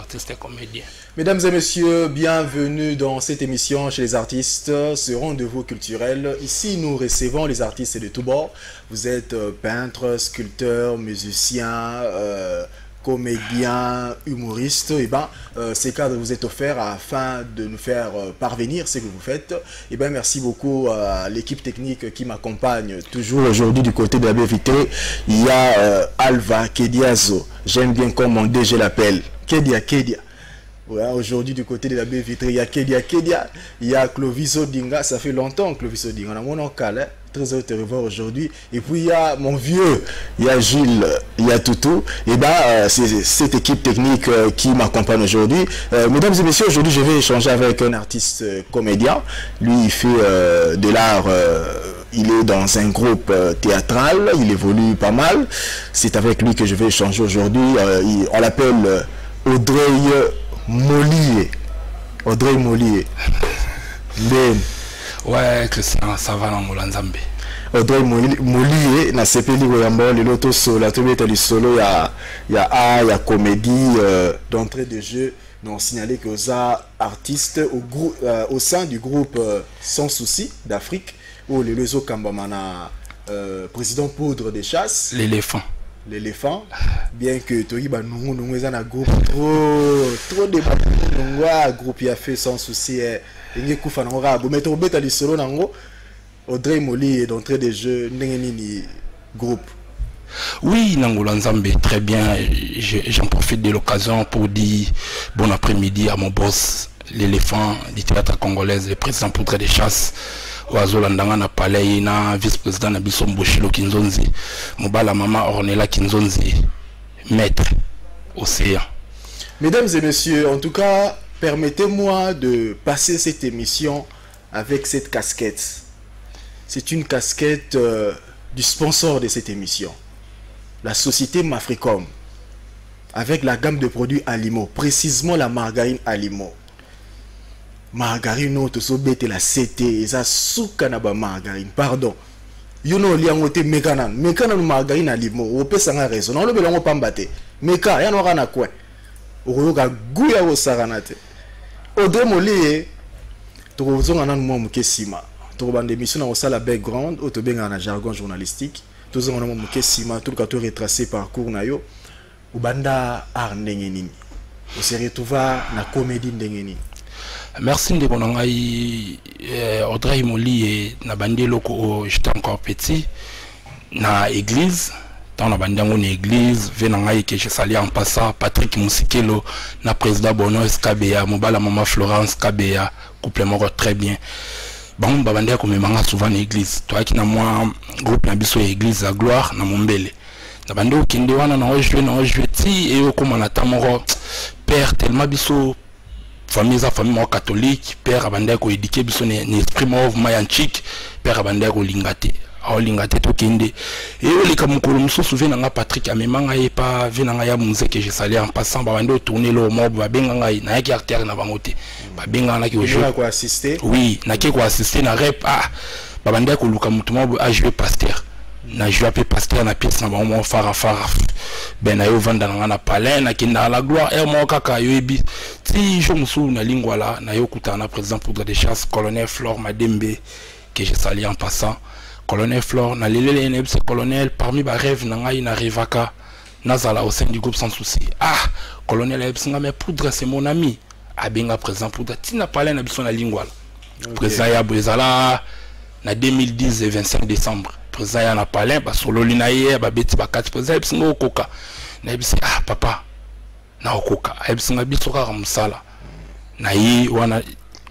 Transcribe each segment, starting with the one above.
artistes et comédiens. Mesdames et messieurs, bienvenue dans cette émission chez les artistes, ce rendez-vous culturel. Ici, nous recevons les artistes de tous bords. Vous êtes peintre, sculpteur, musicien, comédien, humoriste. Et ben, ces cadres vous est offert afin de nous faire parvenir ce que vous faites. Et ben, merci beaucoup à l'équipe technique qui m'accompagne toujours aujourd'hui du côté de la baie vitrée. Il y a Alva Kediazo. J'aime bien comment DG l'appelle. Kedia. Ouais, aujourd'hui du côté de la baie vitrée, il y a Kedia, il y a Clovis Odinga, ça fait longtemps Clovis Odinga, on a mon oncle, très heureux de te revoir aujourd'hui. Et puis il y a mon vieux, il y a Gilles, il y a Toutou, et ben c'est cette équipe technique qui m'accompagne aujourd'hui. Mesdames et messieurs, aujourd'hui je vais échanger avec un artiste comédien, lui il fait de l'art. Il est dans un groupe théâtral, il évolue pas mal. C'est avec lui que je vais échanger aujourd'hui. On l'appelle Audrey Mollier. Ouais, Christian, ça va dans Molanzambe. Audrey Mollier, na sepeli goyamba le loto sola to beta li solo ya comédie d'entrée de jeu. Nous avons signalé que vous êtes artiste au sein du groupe Sans Souci d'Afrique où le Lezo Kambamana président poudre des chasses. L'éléphant, bien que Toyiba nous est un groupe trop de groupe qui a fait Sans Souci et il kufa na ngabo mais to beta li solo nango Audrey Mollier d'entrée de jeu n'engeni groupe. Oui, Nangola Nzambe, très bien. J'en profite de l'occasion pour dire bon après-midi à mon boss, l'éléphant du théâtre congolais, le président poudre des chasses. Oazo Landanga na palais na vice-président na Bisson Boshilo Kinzonzi, Mobala Mama Ornella Kinzonzi, maître océan. Mesdames et messieurs, en tout cas, permettez-moi de passer cette émission avec cette casquette. C'est une casquette du sponsor de cette émission. La société Mafricom, avec la gamme de produits Alimo, précisément la margarine Alimo. Margarine auto sobete la CT, eza soukanaba margarine, pardon. Yono liangote mekanan margarine Alimo, ope sanga raison. Non le belongo pambate. Meka ya no kana kwe. Oyoka guya wo saranate. Audrey Mollier, to zonga nan mo mukesima. To bande émission na osala background, auto benga na jargon journalistique. To zonga na mo mukesima, tout ka to retracer parcours na yo. Ubanda art ndengenini. On se retrouve na comédie ndengenini. Merci de mon angai Audrey Mollier na bandi loko j'étais encore petit na église dans la bandi en église venangai que je salue en passant Patrick Musikelo na président Bono Skabea Mobala Maman Florence Kabea couple mort très bien bon bandi comme manga souvent église toi qui na moi groupe na biso église à gloire na Mombele na bandi okende wana na jouer ti et comme on attend moro père tellement biso famille catholique, père abandako éduqué biso ne esprit mouvement yanchik, père abandako lingate. A lingate to kende. Et le kamukolo muso souvient nga Patrick amemanga e pa venanga ya munze que je salais en passant ba bando tourner le mob ba benga ngai na yaki acteur na bangote. Ba benga na ki o jeu. Ko assister. Oui, na ki ko assister na rep ba bandako luka mutu mob a jouer pasteur. Na joué appelé pasteur na pièce na bango fara ben na yo vanda na palais na kinda la gloire et mo kaka yo ebi ti je musu na lingua la na yo kutana président poudre des chasses colonel Flore Madembe que je salue en passant colonel Flore na lelele ne c'est colonel parmi ba rêve na ngai na rivaka nazala au sein du groupe Sans Souci colonel ebsinga mais poudre c'est mon ami abenga président poudre ti na palais na biso na lingua la président ya bozala na 2010 et 25 décembre président na palais ba solo linaye ba beti ba kati président ebsinga okoka na ebisi papa na okoka ebsinga biso ka musala na yi wana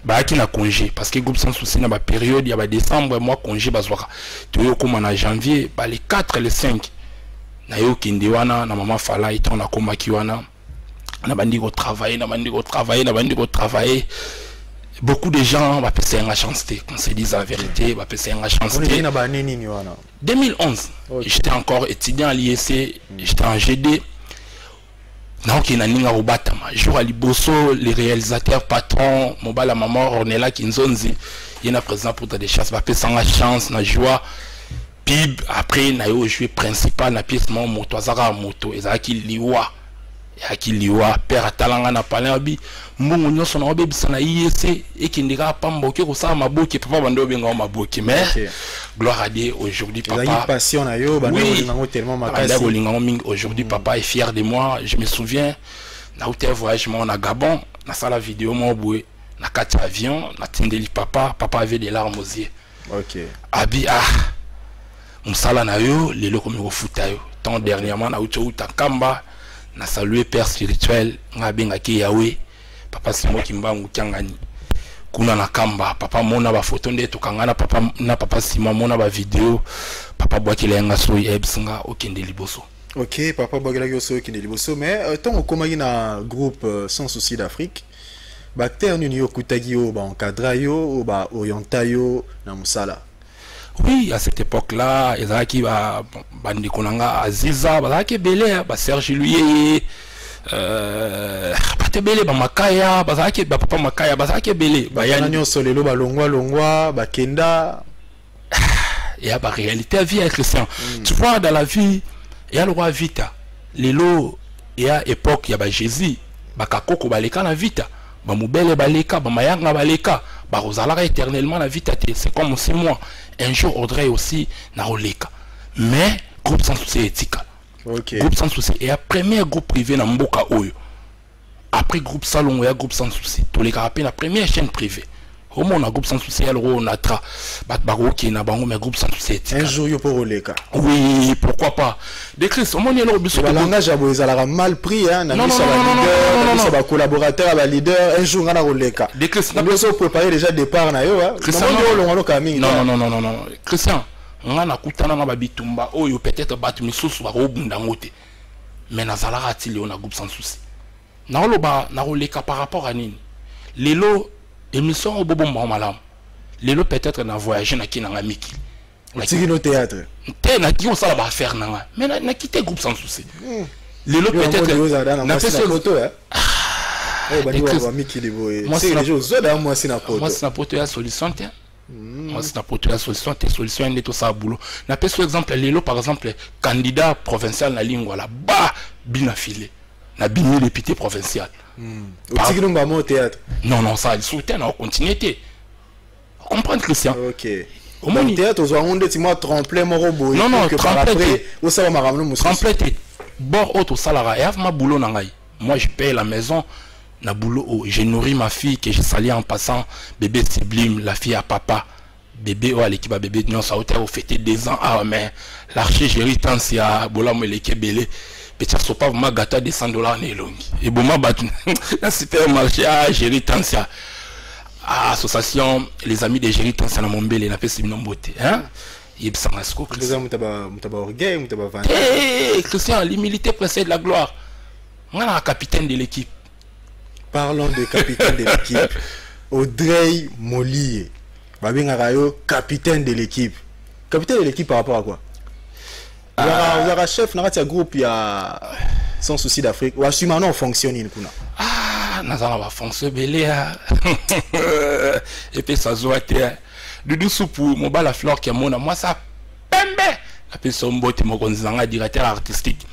ba ki na congé parce que groupe Sans Souci na ba période ya ba décembre mois congé bazwaka to yo koma na janvier ba les 4 et les 5 na yo kindi wana na mama fala ito na koma ki wana na bandi ko travailler beaucoup de gens va passer en chanceté, qu'on se dise la vérité, va passer en chanceté. 2011, j'étais encore étudiant à l'IEC, j'étais en GD. Donc il y a un jour à Liboso, les réalisateurs patrons, Mobala Maman, Ornella Kinzonzi, il y a un président pour des chasses, va passer en chance, na joie. Pib, après, il y a joué principal, na pièce moto, azara moto, ezaki liwa. ya kiliwa père atalanga na palin abi mbongo nyonso na obebisa na IEC ekindika pamba oke ko sa maboki papa bando benga maboki mais gloire à Dieu aujourd'hui papa passion na yo bando lingango tellement makasi aujourd'hui papa est fier de moi. Je me souviens na outé voyage mon à Gabon na sala vidéo mo boué na quatre avion na tindeli papa avait des larmes aux yeux. OK abi musala na yo lelo komi ko futa yo tant dernièrement na outo utakamba na saluer père spirituel ngabenga ki Yahweh papa Simo Kimbangu Kyangani kuna na kamba papa mona ba photo nde tokangana papa Simo mona ba vidéo papa bwakile nga so ebsinga okende liboso. OK papa bwakile so okende liboso mais tant okomaki na groupe sans souci d'Afrique bacteur nini yo kutagi yo ba encadra yo ba orienta yo na musala. Oui, à cette époque-là, il y a qui va bandikonanga Aziza, bah qui belé, bah Serge lui, bah belé, bah Makaya, bah qui bah papa Makaya, bah qui belé, bah yanyo solelo, bah longwa, bah Kenda. Il y a bah réalité à vie avec Christian. Tu vois dans la vie, il y a le roi Vita, les lots, il y a époque, il y a bah Jésus, bah Kakoko baleka na Vita, bah Moubele baleka, bah Mayanga baleka. Bah Rosalara éternellement la vie tâtée, c'est comme aussi moi un jour Audrey aussi na roleka mais groupe sans souci éthique. OK Groupe sans souci et après premier groupe privé na mboka oyo après groupe salon et groupe sans souci tous les rapports la première chaîne privée au moins on groupe sans souci alors on a tra baro qui na bango mais groupe sans souci éthique un jour yo pour roleka oui pourquoi pas des Christ au moins il y a le biso le langage abo ezalaka mal pris hein na biso ba collaborateur ba leader un jour na roleka des Christ na biso préparer déjà départ na yo hein non Christian on a kutana na ba bitumba oyo peut-être batu misusu ba robunda ngote mais na zalaka ti le on a groupe sans souci na loba na roleka par rapport à nini lelo émission au bobo malam lelo peut-être na voyager na kinanga miki tiki no théâtre te na ki on sala ba faire nanga mais na quitté groupe sans souci lelo peut-être na fait photo hein eh ba diwa miki liboé c'est les jours zoda moi c'est na poto moi c'est na poto ya solution te moi c'est na poto ya solution te solution est tout ça boulot na pe sur exemple lelo par exemple candidat provincial na lingua là ba bina filé na bini député provincial tiki no ba mo théâtre non ça il soutient en continuité comprendre Christian. OK au moins théâtre aux onde ti moi tremplin mon robot non après au ça va ramener musu tremplin bord auto salara et ma boulot na ngai moi je paye la maison na boulot je nourris ma fille que je salis en passant bébé sublime la fille à papa bébé ou à l'équipe à bébé non ça au fêté 2 ans ah mais l'archi géri tant si à bola mo l'équipe belé peut-être so pas vraiment gâteau de $100 né longi et bon ma battu dans supermarché ah géri tant si association les amis de géri tant ça na mombele na pesi binombote hein yebsanga sko Christian mutaba orgueil mutaba vendre Christian l'humilité précède la gloire ngana capitaine de l'équipe. Parlons de capitaine de l'équipe Audrey Molier babinga rayo capitaine de l'équipe par rapport à quoi vous avez chef na kati ya groupe ya sans souci d'Afrique ou assumano on fonctionne kuna nazala va fonctionner belé et puis ça zoate Dudu Soupu mobala fleur qui mona moi ça pembe après son bote mo konzanga directeur artistique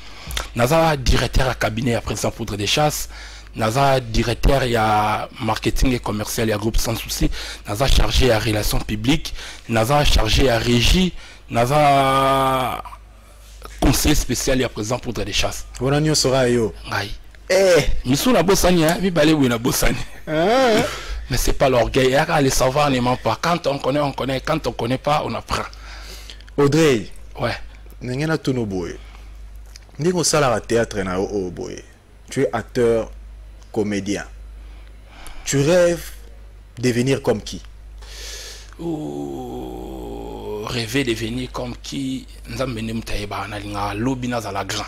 nazala directeur à cabinet à président poudre des chasses naza directeur ya marketing et commercial ya groupe sans souci naza chargé à relations publiques naza chargé à régie naza conseiller spécial ya président poudre des chasses wana nyo sera yo ngai misu na bosani hein mi balé oui na bosani mais c'est pas l'orgueil ya les savoir ne ment pas quand on connaît quand on connaît pas on apprend. Audrey ouais ngena tono boy ndiko sala la théâtre na o boy tu es acteur comédien tu rêves devenir comme qui rêver devenir comme qui nzambe ne mutayeba na linga lobi na za la grand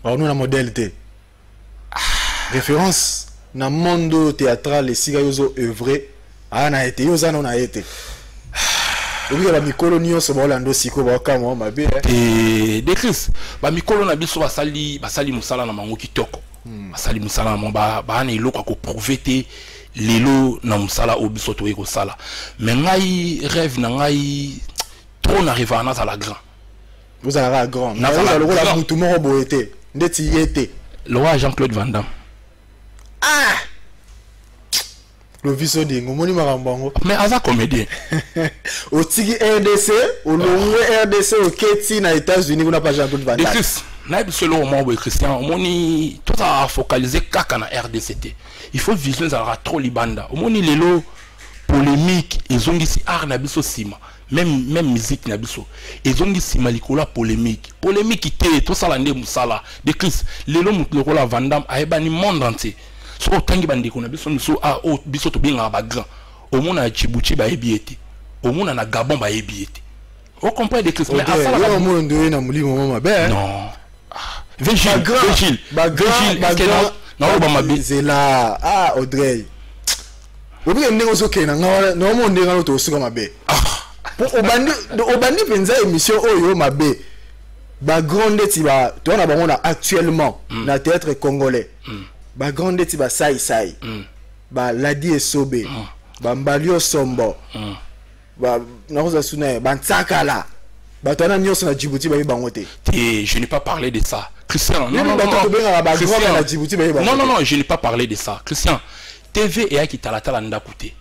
nous la modalité référence na monde théâtral esiga yozo œuvrer ana été yozana na été obi la mikolo nyonso bolando siko ba kama mabe et de Chris ba mikolo na biso basali musala na mango kitoko basali musala na ba na iloko ko prouver te lelo na musala obiso to eko sala mais ngai rêve na ngai trop n'arrive à la grand vous allez grand na la mutu moko boete ndeti yete Le roi Jean-Claude Van Damme. Ah! Le viso dingo, moni marambango. Mais Aza comédien. Au Tigi RDC, au Longwe RDC, au Keti, na États-Unis, on n'a pas Jean-Claude Van Damme. Naïb solo au moment où Christian, moni tout a focalisé kaka na RDCT. Il faut vision ça trop libanda. Au moni lelo polémique, ils ont dit si art nabiso sima. Même musique nabiso. Ils ont dit si malikola polémique. Polémique qui était tout ça l'année musala. De Chris, lelo mutlokola Van Damme a ebani monde entier. So tangi bandi ko nabiso so a o biso to binga ba grand. Au monde na Djibouti ba ebiete. Au monde na Gabon ba ebiete. On comprend de Chris mais à ça là au monde na muli maman ba. Non. Vigile, c'est là. Ah, Audrey. Vous voyez, nous sommes OK. Nous sommes tous comme Mabé. Au bandi penza émission Oyo Mabé. Ba grande tiba, toi on a actuellement na théâtre congolais. Ba grande tiba sai sai. Ba Ladi Esobe. Ba Mbalio Sombo. Ba naoza suna ba Ntsakala. Je n'ai pas parlé de ça. Christian, non, je n'ai pas parlé de ça. Christian, TV et qui t'a la tala coûté.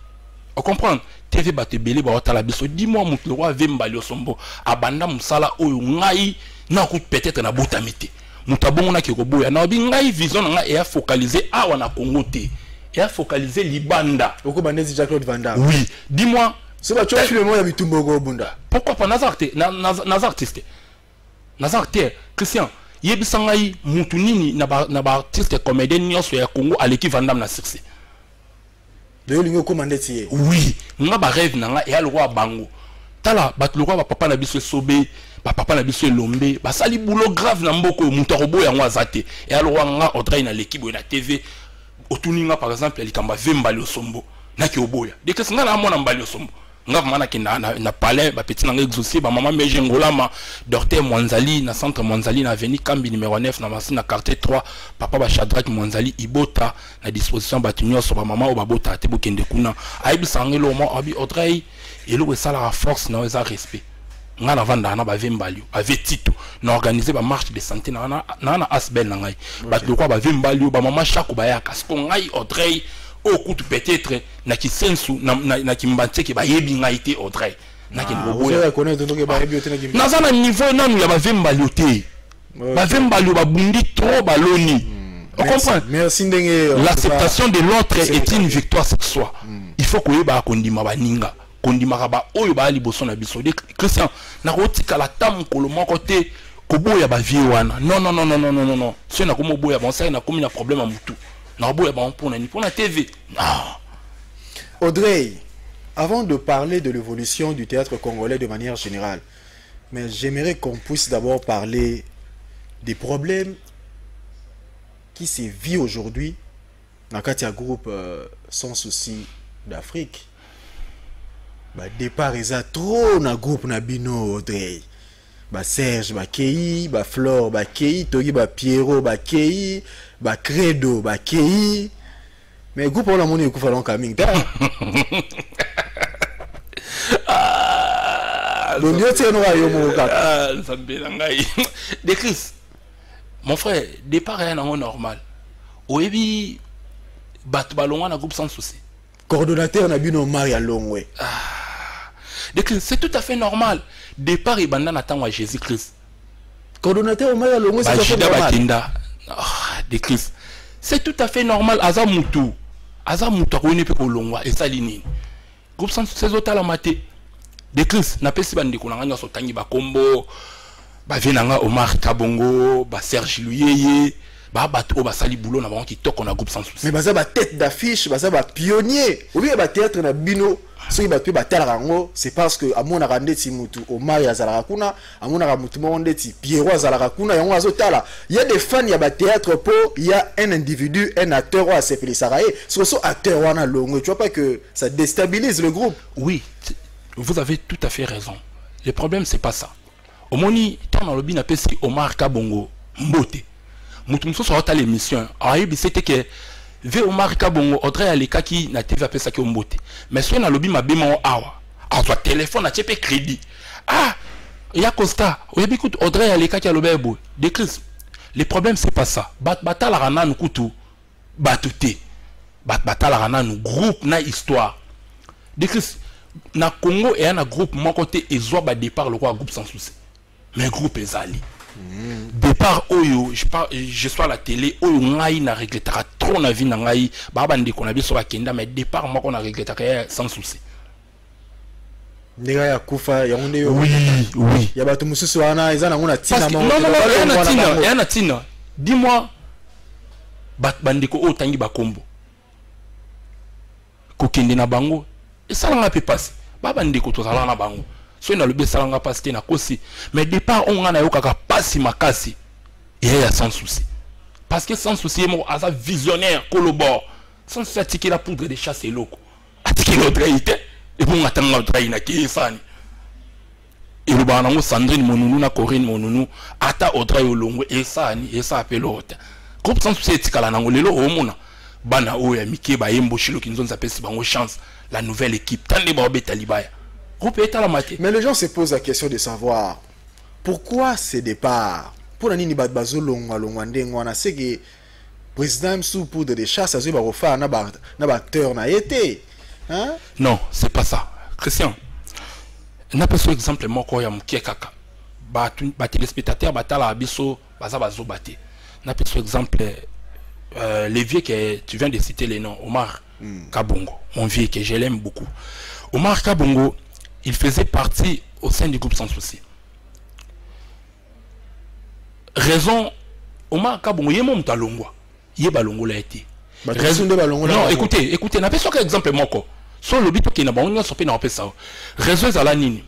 On comprend? TV bat te belé ba tala biso. Dis-moi mon le roi Vembalio Sombo abanda musala oyo ngai na coûte peut-être na botamité. Mutabongo na kikoboya na bi ngai vision nga et a focaliser awa na Congo te. Et a focaliser Libanda. Oko bandezi Jean-Claude Van Damme. Oui, dis-moi. C'est pas tu as filmé moi Bitumbogo Bunda. Pourquoi pas Nazartiste Christian, yebisangai mutunini na ba artiste comédien nyonso ya Congo aleki Van Damme na succès. De lingo commandé tie. Oui, nga ba rêve na nga et a le roi bango. Tala bat le roi ba papa na biso Sobe, ba papa na biso Lombe, ba sali boulot grave na mboko mutorobo ya ngwazate. Et a le roi nga Audrey na l'équipe na TV otuninga par exemple Likamba Vembalio Sombo na ki oboya. De que nga na mona Mbalio Sombo. Nga mana ki na palais ba petit nanga exaucé ba maman meje ngolama docteur Mwanzali na centre Mwanzali na avenue Kambi numéro 9 na masina quartier 3 papa ba Shadrach Mwanzali ibota na disposition ba tunyo so ba maman o ba bota te bokende kuna aibi sangelo mo abi Audrey elo esala la force na eza respect nga na vanda na ba Vembalio avec Tito na organiser ba marche de santé na asbel na ngai ba lokwa ba Vembalio ba maman chaque ba ya kasko ngai Audrey au coup peut-être na ki sensu na ki mbante ki ba yebi ngaité Audrey na ki boboya connaître donc ba yebi ote na ki na za na niveau nanu ya ba Vembalio te ba Vembalio ba bundi trop baloni on comprend. Merci ndenge l'acceptation de l'autre est une victoire cette soir. Il faut que ba kondima ba ninga kondima ba oyo ba liboso na biso de Christian na kotika la tam ko le moko te ko boya ba vie wana non c'est na ko mo boya bon ça na komi na problème à mutu. Pour la TV. Non. Audrey, avant de parler de l'évolution du théâtre congolais de manière générale, mais j'aimerais qu'on puisse d'abord parler des problèmes qui se vivent aujourd'hui dans le groupe Sans Souci d'Afrique. Départ, il y a trop dans le groupe Nabino, Audrey. Serge, Kei, Flore, Kei, Togi, Pierrot, Kei, Credo, Kei. Mais le groupe on a mon écoute falon coming. Le mieux c'est nous ayo mo ka. De Chris. Mon frère, départ rien normal. Oyebi bat balon na groupe Sans Souci. Coordonnateur Nabino Maria Longwe. C'est tout à fait normal. Départ et bandana attend à Jésus-Christ. Coordonnateur Maria Longwe c'est tout à fait normal. C'est tout à fait normal. Azamutu akoni pe kolongwa et salini. Groupe Sans Souci zotala maté. De Christ na pesi bandi ko nanga so tangi ba kombo ba venanga Omar Kabongo, ba Serge Luyeye, ba bato ba sali boulot na ba qui toko na Groupe Sans Souci. Mais baza ba tête d'affiche, baza ba pionnier. Ou bien ba théâtre na bino. Ce qui va te battre c'est parce que à mon arandeti mutu Omar Yazarakuna, à mon aramutu mondeti Pierrot Yazarakuna, il y a des fans, il y a des théâtre pour il y a un individu, un acteur à s'appeler Saraye. C'est aussi acteur wana longue. Tu vois pas que ça déstabilise le groupe? Oui, vous avez tout à fait raison. Le problème c'est pas ça. Au moni tant dans le bin appelé Omar Kabongo Mbote. Mutu so sur l'émission. Aïe, c'était que Ve Omar Kabongo Audrey aleka ki na TV apesa ki ombote. Mais so na lobi mabema awa. A soit téléphone na tiepe crédit. Ah, ya Costa, oyebi écoute Audrey aleka ki alobebo. De Chris. Le problème, c'est pas ça. Batala rana nous coutou. Batouté. Batala rana nous groupe na histoire. Dekis na Congo et un groupe mon côté et zoa ba départ le roi groupe sans souci. Mais groupe ezali. Départ oyo je suis à la télé oyo ngai na regrettera trop na vie na ngai ba bandi ko na biso ba kenda mais départ moi qu'on a regrettera sans souci. Ndega ya kufa ya onde yo. Oui. Ya batu mususu wana ezana ngona tina non, yana tina. Dis-moi bandiko o tangi bakombo. Ko kende na bango. Et ça nga peut passer. Ba bandiko to sala na bango. So na lobe sala nga passer na kosi. Mais départ on nga na yo kaka passi makasi. Et il y a sans souci. Parce que sans souci mo asa visionnaire collabore. Sans s'attiquer la poudre de chasse et loco. Attiquer notre réalité. Et bon attendre notre réalité qui est ça. Et le banango Sandrine Monounou na Corinne Monounou ata Audrey Olongo et ça appelle l'autre. Groupe sans souci etikala nango lelo omona bana oya mike ba yembo shilo kinzo s'appelle si bango chance la nouvelle équipe tande ba obeta libaya. Groupe eta la maté. Mais les gens se posent la question de savoir pourquoi ces départs. Pour nani ba bazolongwa longwa ndengwa na sege président sous poudre de chasse azo ba refa na ba acteur na été. Hein? Non, c'est pas ça. Christian. Na pas exemple moi ko ya mukie kaka. Ba téléspectateur batala abiso baza bazo baté. Na pas exemple les vieux que tu viens de citer les noms Omar Kabongo, mon vieux que je l'aime beaucoup. Omar Kabongo, il faisait partie au sein du groupe Sans Souci. Raison Omar Kabongo yé mon talongwa. Yé balongo l'a été. Raison de balongo. Non, écoutez, n'a pas sur exemple moko. Sur le but qui n'a pas on sopé n'a pas ça. Raison Zalanini.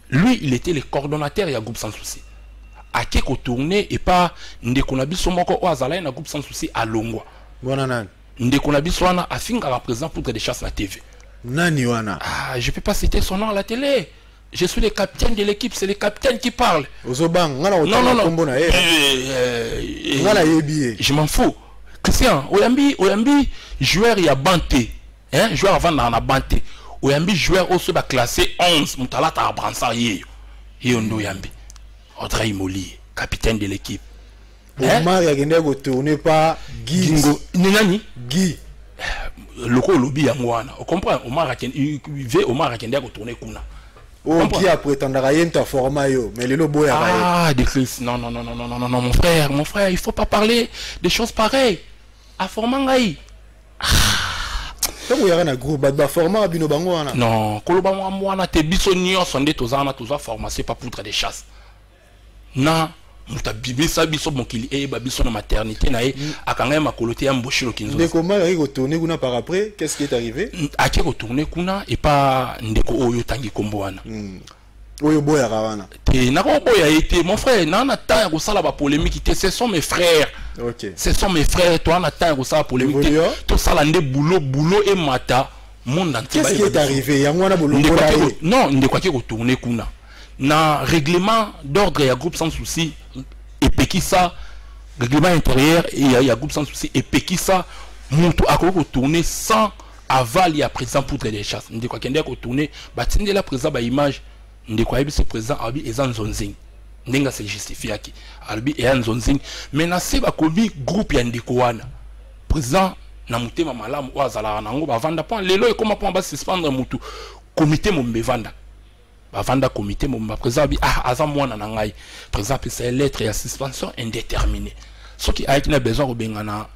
Lui, il était le coordonnateur et à groupe Sans Souci. À qui qu'on tournait et pas Ndekonabiso moko ou azala na groupe Sans Souci à Longwa. Bonanan. Ndekonabiso wana a fin à présent pour des chasses la TV. Nani wana. Ah, je peux pas citer son nom à la télé. Je suis le capitaine de l'équipe, c'est le capitaine qui parle. Ozobang, non. Je m'en fous. Christian, Oyambi, joueur il y a banté. Hein, joueur avant dans la banté. Oyambi joueur aussi va classé 11, Moutalata à Bransard Yondo Yambi. Audrey Moli, capitaine de l'équipe. Omar Yagende go tourner pas Guy. Guy. Loko lobby yangwana. On comprend Omar Yagende go tourner kuna. Oh, qui a prétendu à format yo, mais les lobos ah, des Chris. Non, mon frère, il faut pas parler des choses pareilles. À formangaï. Comme il y a un groupe, bah format bino bangwana. Non, koloba mwana te biso nyo sonde tozana toza formation pas poudre de chasse. Na muta bibisa biso mokili e ba biso na maternité na e akanga makolote ya mboshilo kinzo. Ndeko mari retourner kuna par après, qu'est-ce qui est arrivé? Aki retourner kuna et pas ndeko oyo tangi kombo wana. Oyo boya rawana. Te na ko boya été mon frère na ta ko sala ba polémique te ce sont mes frères. OK. Ce sont mes frères toi na ta ko sala polémique. To sala nde boulot et mata monde entier. Qu'est-ce qui est arrivé? Ya mwana boulot. Non, ndeko aki retourner kuna. Na règlement d'ordre ya groupe Sans Souci et pekisa règlement intérieur et ya groupe Sans Souci et pekisa mutu akoko tourner sans aval ya président poudre des chasses ndeko akende ko tourner batinde la président ba image ndeko ayebi ce président abi ezan zonzing ndenga se justifier aki albi e zonzing mais na se ba kobi groupe ya ndeko wana président na mutema malamu o azala nango ba vanda point lelo e comment ba suspendre mutu comité mombevanda Avant comité mon président bi azam mwana na ngai président c'est lettre ya suspension indéterminée ce qui a été besoin de bengana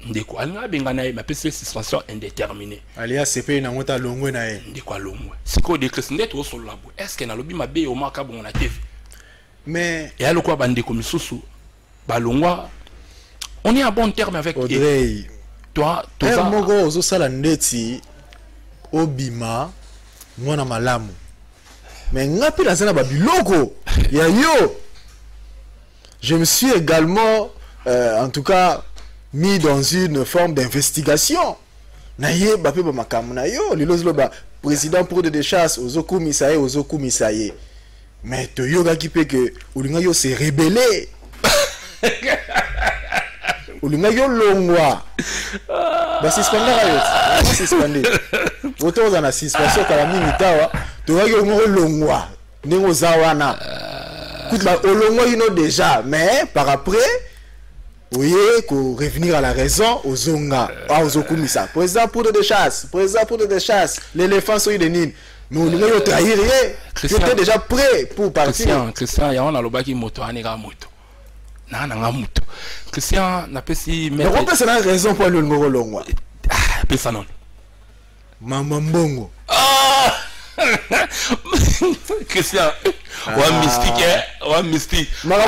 ndeko alina bengana ma pc suspension indéterminée alias CP na ngota longwe na ye ndeko longwe siko de crescente au sol labo est-ce que na lobi mabe o maka bon na TV mais et aloko ba ndeko misusu ba longwa on est en bon terme avec Audrey toi mogo ozo sala ndeti obima mwana malamu. Mais ngapi la zana babiloko ya yo. Je me suis également en tout cas mis dans une forme d'investigation. Naye bape ba makamu na yo lilozo ba président pour de chasse ozoku misaye. Mais to yoga ki pe que ulinga yo se rebeller. Ulinga yo longwa. Ba suspendera yo. Ba suspender. Autant dans la suspension kala mingi tawa. Tu vois que longwa ningo zawana. Écoute la olongwa you know déjà mais par après Oui, pour revenir à la raison, aux Zonga, aux Okumisa. Président poudre de chasse, l'éléphant sur les nines. Mais on ne trahir rien. Tu étais déjà prêt pour partir. Christian, il y a un lobaki moto, un ega moto. Nana moto. Christian, n'a pas si. Mais on peut se donner raison pour le numéro long. Ah, ça non. Maman Bongo. Ah! Christian, one mystique. Maman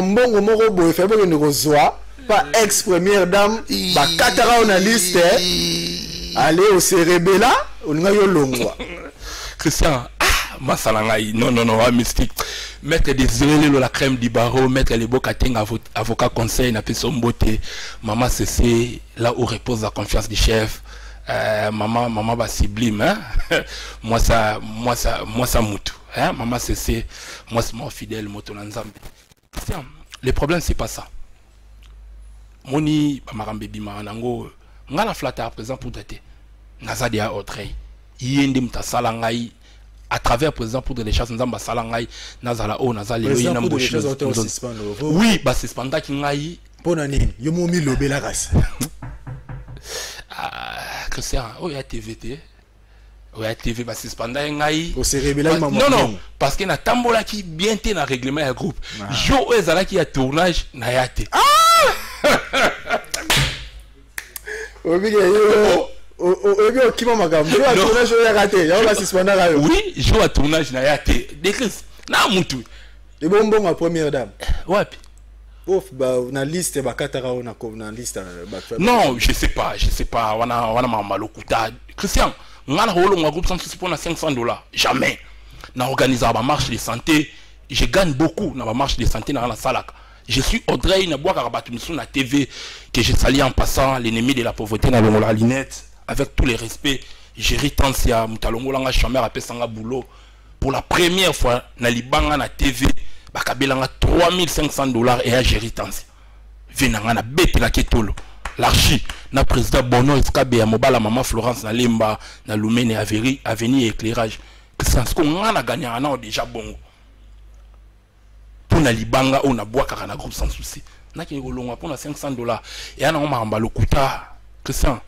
Bongo, Moro Boy, fait que nous reçoit pas ex-première dame, bah Katara on a liste. Allez au Cérébella, on a eu l'ongwa. Christian, Masalangaï, non, one mystique. Mettre des huiles la crème du barreau, mettre les beaux catings avocat conseil, n'a pas son beauté. Maman, c'est là où repose la confiance du chef. Maman va sublime, hein? moi ça moutou, hein? Maman c'est moi c'est mon fidèle moto nanzambe. Le problème c'est pas ça. Moni bamarambe bima nango ngala flata à présent pour dater. Nazadi a Audrey. Yende mta salangai à travers présent pour des choses nzamba salangai nazala o nazali lo yina mboshi. Oui, bah c'est spanda ki ngai. Bonani, yo mo mi lobela ras. Christian, oh il y a TVT. Oh il y a TV parce que pendant ngai. Au Cérébella maman. Non, parce que na tambola qui bien té na règlement ya groupe. Jo ezala qui a tournage na yate. Oui, jo a tournage na yate. Décris. Na mutu. Et bon à première dame. Ouais. Ouf, bah, on a liste, bah, Katara, on a liste. Non, je sais pas, on a malokuta. Christian, on a un groupe sans souci pour $500. Jamais. On a organisé la marche de santé. Je gagne beaucoup dans la marche de santé dans la salle. Je suis Audrey, na bois karabatou sur la TV, que j'ai sali en passant, l'ennemi de la pauvreté dans la linette, avec tous les respects. J'ai ritansia, moutalongo langa chamère à sanga boulot. Pour la première fois, na libanga na TV. Bakabelanga $3,500 et à gérer tansi. Venanga na bête na ketolo. L'archi na président Bono Escabe à Mobala maman Florence na Lemba na Lumene avenir éclairage. Que ça ce qu'on a gagné un an déjà bon. Pour na libanga on a bois car na groupe sans souci. Na ki ngolonga pour na $500 et ana on m'a emballé kuta. Que ça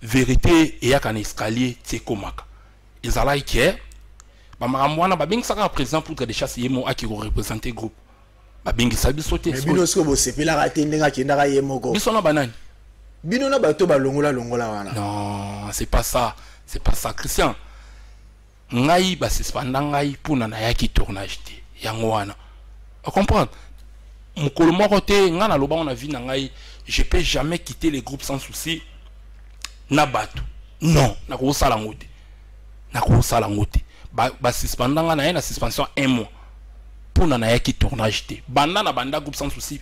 vérité et ya kan escalier tsekomaka. Ezala qui Bamaramwana babing saka président pour des chasses yemo a qui représenter groupe. Babing sabi sauter. Mais bino sko bo sepela raté ndenga kindara yemo go. Biso na banani. Bino na bato ba longola wana. Non, c'est pas ça. C'est pas ça Christian. Ngai ba suspenda ngai pour na ya ki tournage te. Yango wana. On comprend. Mokolo moko te ngana loba on a vu na ngai, je peux jamais quitter les groupes sans souci. Na bato. Non, na ko sala ngote. Na ko sala ngote. Ba suspendanga na une suspension 1 mois pour na ya ki tournage te banda na banda groupe sans souci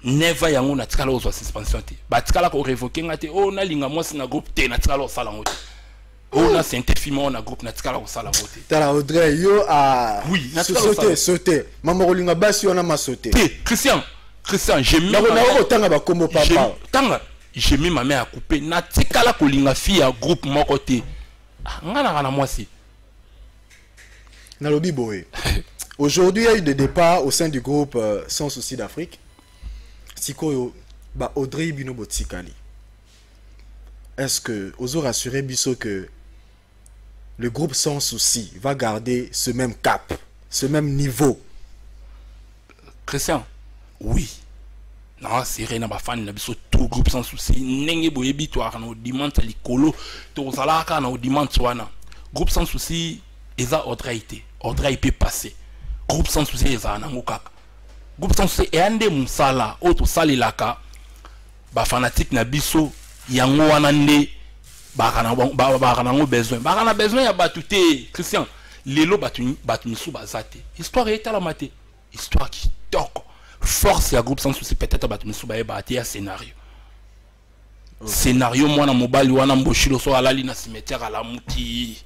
never yango na tikala o suspension te ba tikala ko révoquer ngate o na linga moi na groupe te na tikala o sala ngote o na saint-fima na groupe na tikala o sala ngote tala Audrey yo a oui na sauter mama rolinga basi ona ma sauter Christian j'ai mis na ko tanga ba kombo papa tanga j'ai mis ma main à couper na tikala ko linga fi ya groupe moko te ngana na moi si Nalobi Boé. Aujourd'hui, il y a eu des départs au sein du groupe Sans Souci d'Afrique. Sikoyo, ba Audrey Bino Botsikali. Est-ce que vous aurez rassuré Bisso que le groupe Sans Souci va garder ce même cap, ce même niveau? Christian, oui. Non, c'est rien à fan na biso tout groupe Sans Souci. Nenge boye bitoire na dimanche likolo, to zalaka na dimanche wana. Groupe Sans Souci, eza Audrey peut passer. Groupe sans souci eza nango kaka. Groupe sans souci et ande musala auto salilaka ba fanatique na biso yango wana nde ba kana besoin ya batute Christian lelo batu misu bazate. Histoire est la maté. Histoire qui toko. Force ya groupe sans souci peut-être batu misu ba eba ya scénario. Scénario mwana mobali wana mboshilo so alali na cimetière à la muti.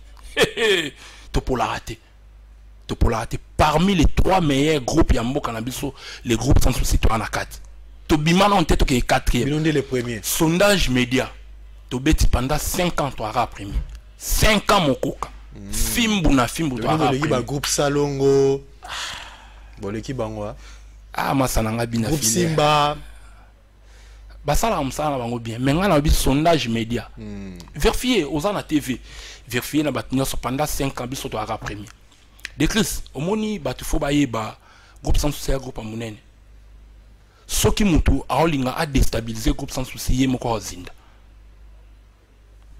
Topolarate. Parmi les 3 meilleurs groupes Yambo Cannabiso, les groupes sans souci, tu en as 4. Tobimana en tête qui est 4e. Bilonde les premiers. Sondage média. Tobeti pendant 5 ans, tu auras premier. 5 ans, mon coca. Fimbu na fimbu, tu auras premier. Le groupe Salongo. Bon, l'équipe Bangwa. Ah, masananga bina Groupe filé. Simba. Basala amsala bango bien. Mais ngana bi sondage média. Vérifier aux ana TV. Vérifier na batinyo pendant 5 ans biso to ara premier. De Chris, omoni batu fo ba yeba groupe sans souci groupe amunene. Soki mutu aolinga a déstabiliser groupe sans souci ye moko zinda.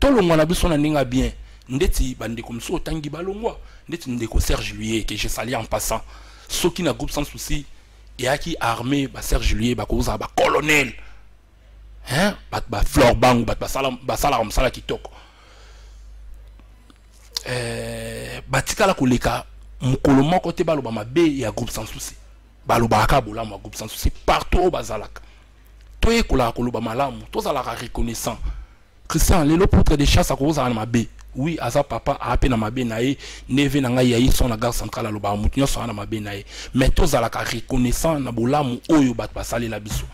Tolo ngwana biso na ninga bien. Ndeti bande comme ça tangi balongwa. Ndeti ndeko Serge Juillet que j'ai sali en passant. Soki na groupe sans souci et a qui armé ba Serge Juillet ba koza ba colonel. Hein? Ba Flor Bang ba sala comme ça la kitoko. Batikala koleka mukolo moko te baloba mabe ya groupe sans souci. Baloba ka bola ma groupe sans souci partout au bazalaka. Toye kola koloba malamu, tozalaka reconnaissant. Christian lelo poutre de chasse à cause à mabe. Oui, aza papa a peine mabe nae, neve nanga yayi son la gare centrale aloba mutinyo so na mabe nae. Mais tozalaka reconnaissant na bolamu oyo bat basali la biso.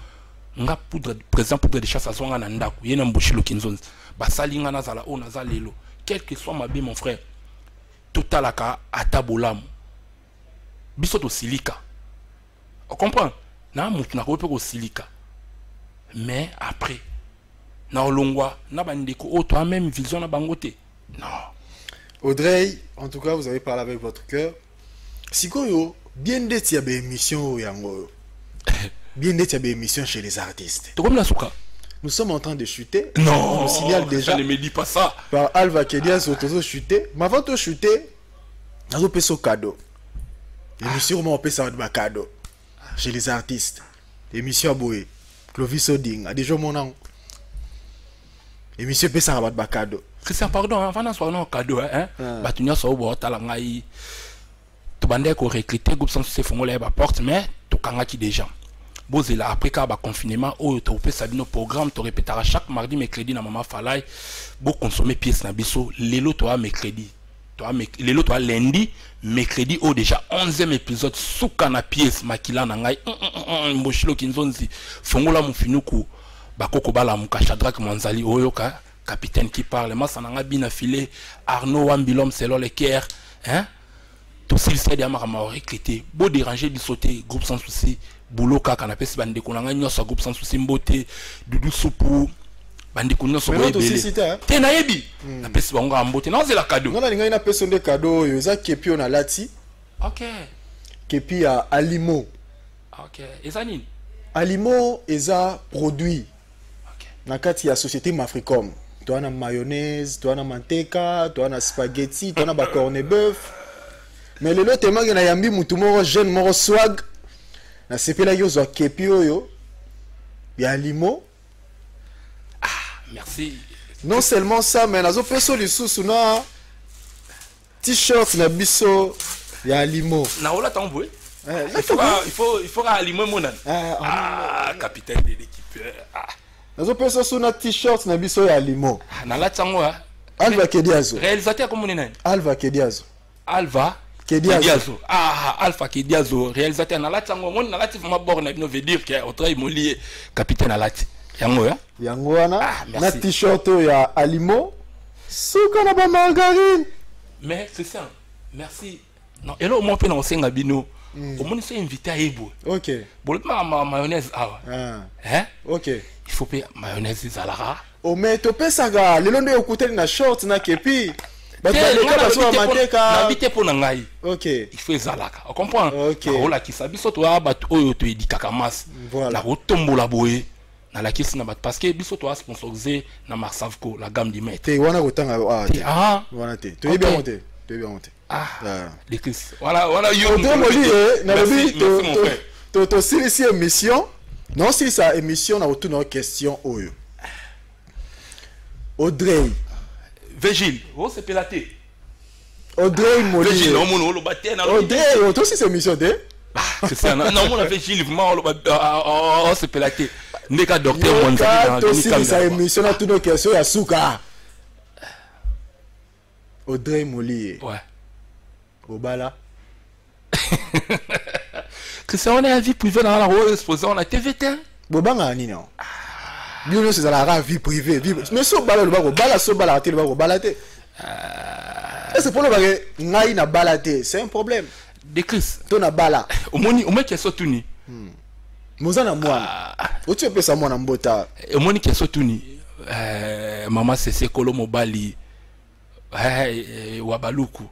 Nga poudre présent poudre de chasse à zonga na ndaku, yena mboshilo kinzonzi. Basali nga nazala o nazala lelo. Quel que soit mabe mon frère. Totalaka ata bolamu. Biso to silika. On comprend? Na mutu na ko silika. Mais après na olongwa na bandeko o toi même vision na bangote. Non. Audrey, en tout cas, vous avez parlé avec votre cœur. Sikoyo, bien d'être y a des émissions yango. Bien d'être y a des émissions chez les artistes. Tu comme la souka. Nous sommes en train de chuter. Non. On nous signale déjà. Ne me dis pas ça. Par Alva Kedia sur tous chuter. Mais avant de chuter, on a fait cadeau. L'émission on peut ça de cadeau chez les artistes. L'émission Boé, Clovis Oding, a déjà mon nom. L'émission peut ça de cadeau. Christian, pardon, avant de faire un cadeau, hein, batunya so bo talangai. Tu bandé ko recruter groupe sans se fongola ba porte mais to kangaki déjà. Bozela après ka ba confinement o to pe sabino programme to répétera chaque mardi mercredi na mama falai bo consommer pièce na biso lelo to a mercredi. Lelo to a lundi mercredi o déjà 11e épisode souka na pièce makila na ngai mboshilo kinzonzi fongola mufinuku bakoko bala muka Shadrack Mwanzali oyoka capitaine qui parle masananga bina filé Arnaud Wambilom selon les Caire hein tout s'il s'est déjà marama recruté beau déranger bisoté groupe sans souci boulot kaka na pesi bande konanga nyoso groupe sans souci mbote Dudu Supu bande konyoso boyebele te na yebi na pesi bango mbote na zela cadeau ngala linga ina pesi nde cadeau yo za kepi on a lati OK kepi ya Alimo OK ezanini Alimo eza produit na kati ya société Mafricom. Toi na mayonnaise, toi na manteca, toi na spaghetti, toi na ba corne bœuf. Mais le lot tellement na yambi mutu moko jeune moko swag. Na sepela yo zo kepi oyo. Ya limo. Ah, merci. Non seulement ça, mais nazo peso lisusu na t-shirt na biso ya limo. Na ola tamboué. Il faut alimo monan. Ah, capitaine de l'équipe. Ah. Nazo peso suna t-shirt na biso ya limo. Na la tango ha. Alva Kediazo. Réalisateur comme nani? Alva Kediazo. Alva Kediazo. Ah, Alpha Kediazo, réalisateur na la tango mon na la tif ma borne no veut dire que au travail mo lié capitaine alati. Yango ya? Yango wana na t-shirt ya Alimo. Souka na ba margarine. Mais c'est ça. Merci. Non, et là au moins pe na osenga bino. Au moins c'est invité à Ebo. OK. Bon ma mayonnaise ah. Hein? OK. Il faut payer mayonnaise zalara. Oh mais to pesaga lelo ndo okuteli na short na kepi. N'habite pour nangai. OK. Il faut zalaka. On comprend? OK. On la kisa biso to abat oyo to edikaka mas. Voilà. La rotombo la boye. Na la kisa na bat parce que biso to a sponsorisé na Marsavco la gamme du maître. Te wana kotanga ah. Wana te. To bien monter. To bien monter. Ah. Les Chris. Voilà yo. To moli na lobi to silisi émission. Non si ça émission na autour na question oyo. Audrey Vigile, oh c'est pélaté. Audrey Moli. Vigile, on le battait dans le. Audrey, toi aussi c'est émission de. C'est ça. Non, on a Vigile, vraiment oh c'est pélaté. Neka docteur Mwanzali. Toi aussi c'est émission na toutes nos questions ya Souka. Audrey Moli. Ouais. Obala. Que ça on est à vie privée dans la rue exposée on a TVT. Bobanga nini non. Bien c'est la vie privée, mais so bala le bako bala so bala te le bako bala te. C'est pour le bako ngai na bala te, c'est un problème. De Chris, to na bala. Au moins question tuni. Mozana mwana. Otu epe sa mwana mbota. Et moni ke sotuni maman c'est Kolo Mobali Wabaluku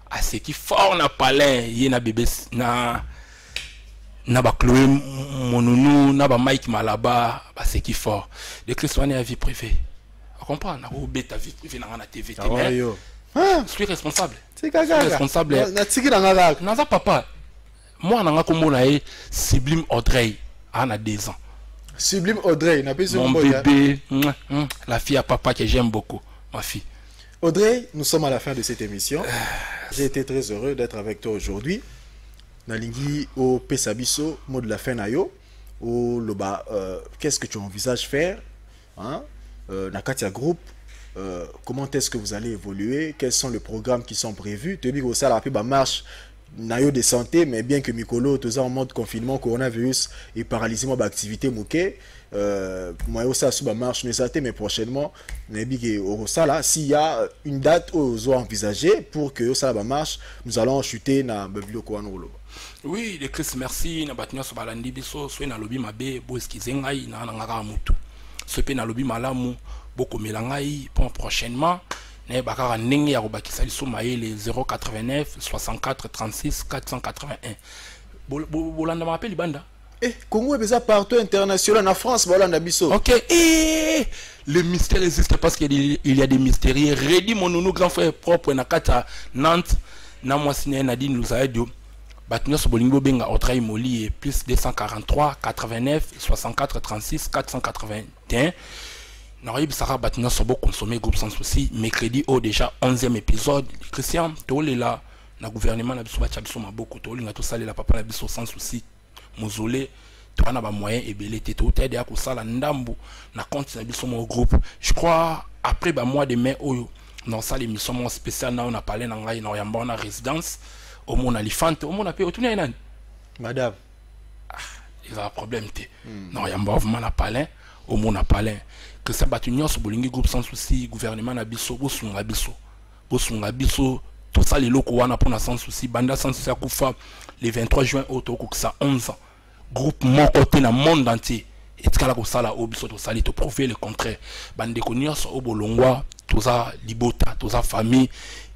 a ce qui fort na palin yena bébé na ba Chloé Monounou na ba Mike Malaba ba ce qui fort de Christiane à vie privée. On comprend na ko beta vie privée na TV mais je suis responsable. C'est gaga. Responsable. Na tiki na ngaka. Na za papa. Moi na ngako na e Sublime Audrey a 2 ans. Sublime Audrey, mon bébé, la fille à papa que j'aime beaucoup, ma fille. Audrey, nous sommes à la fin de cette émission. J'ai été très heureux d'être avec toi aujourd'hui. Nalingi au Pesabiso, mot de la fin nayo. Au Loba, qu'est-ce que tu envisages faire? Nakatia Group, comment est-ce que vous allez évoluer? Quels sont les programmes qui sont prévus? Tu dis que ça la plus marche. Nayo de santé, mais bien que Mikolo, tout ça en mode confinement, coronavirus et paralysé mon activité mouké, moi aussi ça marche mais prochainement, s'il y a une date aux envisagée pour que ça marche, nous allons chuter na bibliothèque. Oui, les Christ merci, na batnya so balandi biso, so na lobi mabe, bo eskizengai na ngaka mutu. So pe na lobi malamu, boko melangai pour prochainement. Ne bakara ndenge ya kobakisa liso mayele 089 64 36 481 bolanda m'appelle banda Congo est déjà partout international en France bolanda biso. OK, le mystère existe parce qu'il y a des mystérieux. Redi mon nounou grand frère propre na kata Nantes na moi signé Nadine nous a aidé batnya so bolingo benga Audrey Moli et plus 243 89 64 36 481. Naïb Sarah Batina Sobo consommé groupe sans souci. Mercredi au déjà 11e épisode. Christian, Tolé là, na gouvernement na biso bachabiso maboko Tolé na to sali la papa na biso sans souci. Mozolé, tu as ba moyen et belé te to t'aider à ko sala ndambu na compte na biso mon groupe. Je crois après ba mois de mai oyo dans ça l'émission spéciale na on a parlé na ngai na yamba na résidence au mon alifante au mon appel au tuné nan. Madame, il y a un problème te. Non yamba vraiment na parlé au mon a parlé. Que ça bat union sur bolingi groupe sans souci gouvernement na biso bosunga biso tout ça les locaux wana pour na sans souci banda sans souci akufa le 23 juin au toko ça 11 ans groupe mon côté na monde entier et kala ko sala o biso to sali to prouver le contraire bande ko nyonso o bolongwa tout ça libota tout ça famille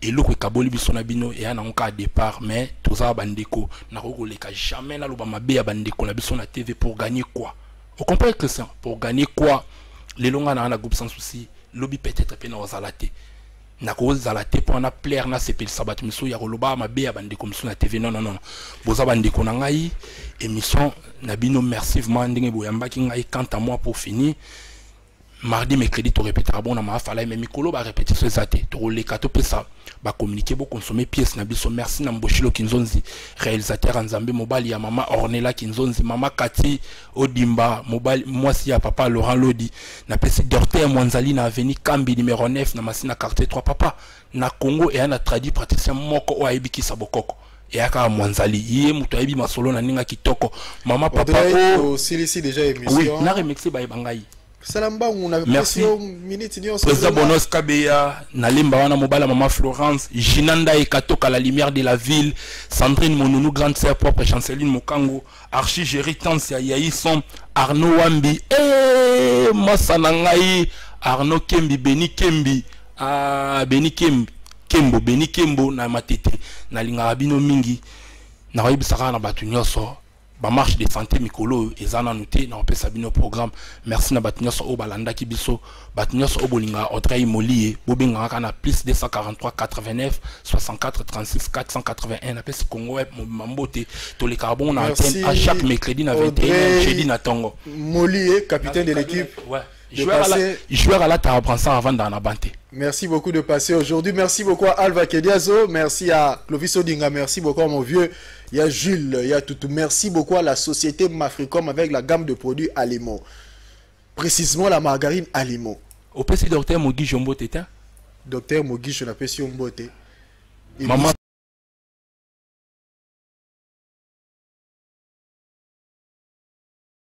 et loko kaboli biso na bino et ana onka départ mais tout ça bandeko na ko leka jamais na loba mabe ya bandeko na biso na TV pour gagner quoi? Vous comprenez que ça pour gagner quoi? Les longs na groupe sans souci lobby peut-être pe na ozalate na ko zalate pour na plaire na sepel sabat miso ya koloba mabe ya bande comme sur na TV non boza bande ko na ngai émission na bino merci vraiment ndenge boyamba ki ngai quant à moi pour finir mardi mercredi to répétera bon na ma fala mais mikolo ba répéter ce zate to le kato pesa ba communiquer bo consommer pièce na biso merci na Mboshilo Kinzonzi réalisateur Nzambe Mobali ya mama Ornella Kinzonzi mama Kati Odimba Mobali moi si ya papa Laurent Lodi na pesi Dorter Mwanzali na avenue Kambi numéro 9 na masina quartier 3 papa na Congo et na traduit praticien moko o ayebi ki sabokoko et aka Mwanzali yé muto ayebi masolo na ninga kitoko mama papa o silisi déjà émission oui na remixé ba bangai. Salamba, on a merci. Président Bonos Kabeya, Nalimba wana Mobala Maman Florence, Jinanda et Katoka la lumière de la ville, Sandrine Monounou grande sœur propre Chanceline Mokango, Archie Géry Tansia Yaïson, Arnaud Wambi, Massanangaï, Arnaud Kembi, Beni Kembi, Beni Kembo, Beni Kembo na matete, na lingarabino mingi, na waïb sara na batu nyoso. Ba marche de santé mikolo ezana noté na opesa bino programme merci na batunyoso o balanda ki biso batunyoso o bolinga Audrey Moli bobenga kana plus 243 89 64 36 481 na pesi Congo web mambote to les carbone na antenne à chaque mercredi na 21 jeudi na Tongo Moli capitaine de l'équipe ouais joueur à la Tarabrança avant dans la banté. Merci beaucoup de passer aujourd'hui. Merci beaucoup à Alva Kediazo. Merci à Clovis Odinga. Merci beaucoup à mon vieux. Il y a Jules. Il y a Toutou. Merci beaucoup à la société Mafricom avec la gamme de produits Alimo. Précisément la margarine Alimo. Au PC docteur Mogi Jombo Tétin. Docteur Mogi, je l'appelle si on botte. Maman.